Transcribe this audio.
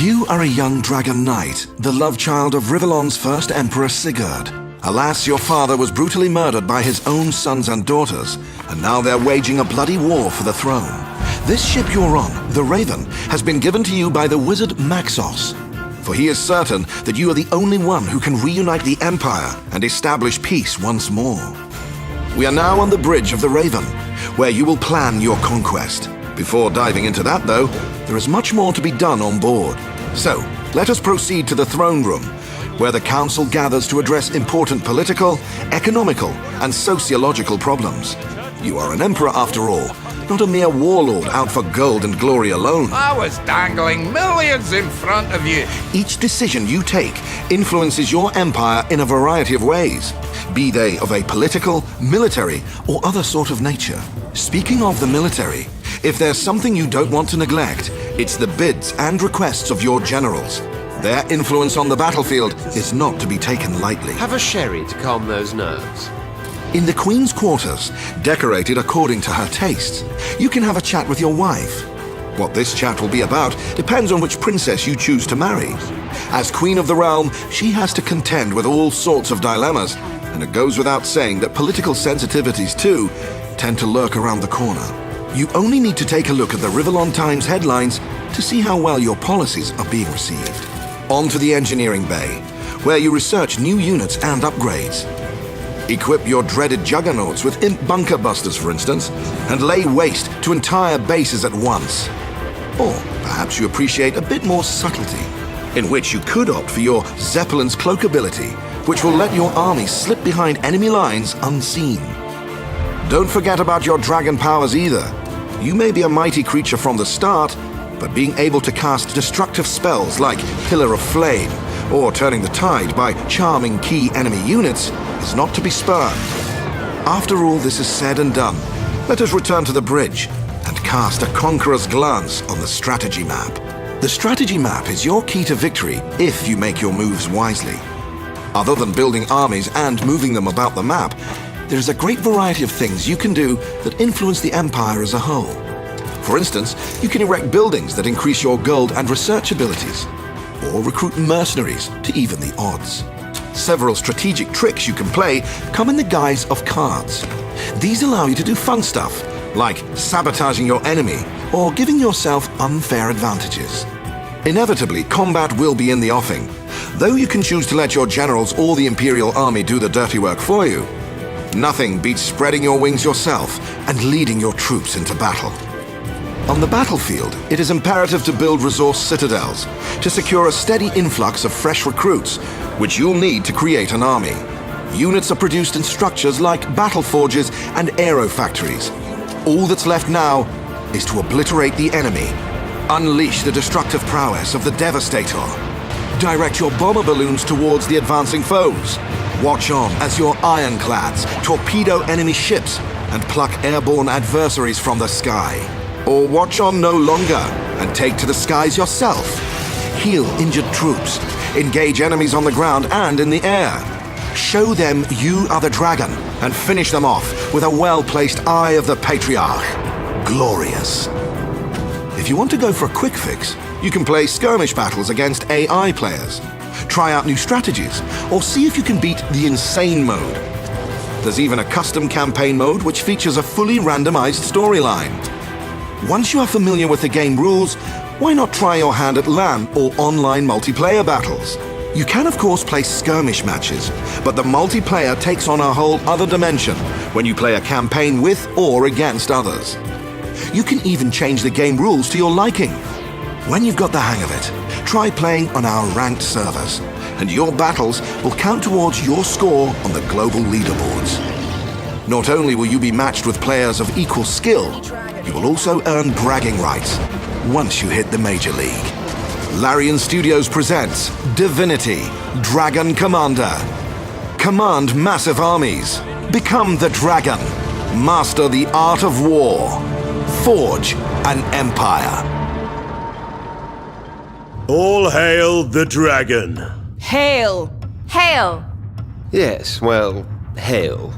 You are a young dragon knight, the love child of Rivellon's first emperor Sigurd. Alas, your father was brutally murdered by his own sons and daughters, and now they're waging a bloody war for the throne. This ship you're on, the Raven, has been given to you by the wizard Maxos, for he is certain that you are the only one who can reunite the Empire and establish peace once more. We are now on the bridge of the Raven, where you will plan your conquest. Before diving into that, though, there is much more to be done on board. So, let us proceed to the throne room, where the council gathers to address important political, economical, and sociological problems. You are an emperor after all, not a mere warlord out for gold and glory alone. I was dangling millions in front of you. Each decision you take influences your empire in a variety of ways, be they of a political, military, or other sort of nature. Speaking of the military, if there's something you don't want to neglect, it's the bids and requests of your generals. Their influence on the battlefield is not to be taken lightly. Have a sherry to calm those nerves. In the Queen's quarters, decorated according to her tastes, you can have a chat with your wife. What this chat will be about depends on which princess you choose to marry. As Queen of the Realm, she has to contend with all sorts of dilemmas, and it goes without saying that political sensitivities, too, tend to lurk around the corner. You only need to take a look at the Rivellon Times headlines to see how well your policies are being received. On to the engineering bay, where you research new units and upgrades. Equip your dreaded juggernauts with imp bunker busters, for instance, and lay waste to entire bases at once. Or perhaps you appreciate a bit more subtlety, in which you could opt for your Zeppelin's cloak ability, which will let your army slip behind enemy lines unseen. Don't forget about your dragon powers either. You may be a mighty creature from the start, but being able to cast destructive spells like Pillar of Flame, or turning the tide by charming key enemy units, is not to be spurned. After all this is said and done, let us return to the bridge and cast a conqueror's glance on the strategy map. The strategy map is your key to victory if you make your moves wisely. Other than building armies and moving them about the map, there is a great variety of things you can do that influence the Empire as a whole. For instance, you can erect buildings that increase your gold and research abilities, or recruit mercenaries to even the odds. Several strategic tricks you can play come in the guise of cards. These allow you to do fun stuff, like sabotaging your enemy or giving yourself unfair advantages. Inevitably, combat will be in the offing, though you can choose to let your generals or the Imperial Army do the dirty work for you. Nothing beats spreading your wings yourself and leading your troops into battle. On the battlefield, it is imperative to build resource citadels to secure a steady influx of fresh recruits, which you'll need to create an army. Units are produced in structures like battle forges and aero factories. All that's left now is to obliterate the enemy, unleash the destructive prowess of the Devastator, direct your bomber balloons towards the advancing foes, watch on as your ironclads torpedo enemy ships and pluck airborne adversaries from the sky. Or watch on no longer and take to the skies yourself. Heal injured troops, engage enemies on the ground and in the air. Show them you are the dragon and finish them off with a well-placed Eye of the Patriarch. Glorious. If you want to go for a quick fix, you can play skirmish battles against AI players, try out new strategies, or see if you can beat the insane mode. There's even a custom campaign mode which features a fully randomized storyline. Once you are familiar with the game rules, why not try your hand at LAN or online multiplayer battles? You can of course play skirmish matches, but the multiplayer takes on a whole other dimension when you play a campaign with or against others. You can even change the game rules to your liking. When you've got the hang of it, try playing on our ranked servers, and your battles will count towards your score on the global leaderboards. Not only will you be matched with players of equal skill, you will also earn bragging rights once you hit the Major League. Larian Studios presents Divinity, Dragon Commander. Command massive armies. Become the dragon. Master the art of war. Forge an empire. All hail the dragon. Hail! Hail! Yes, well, hail.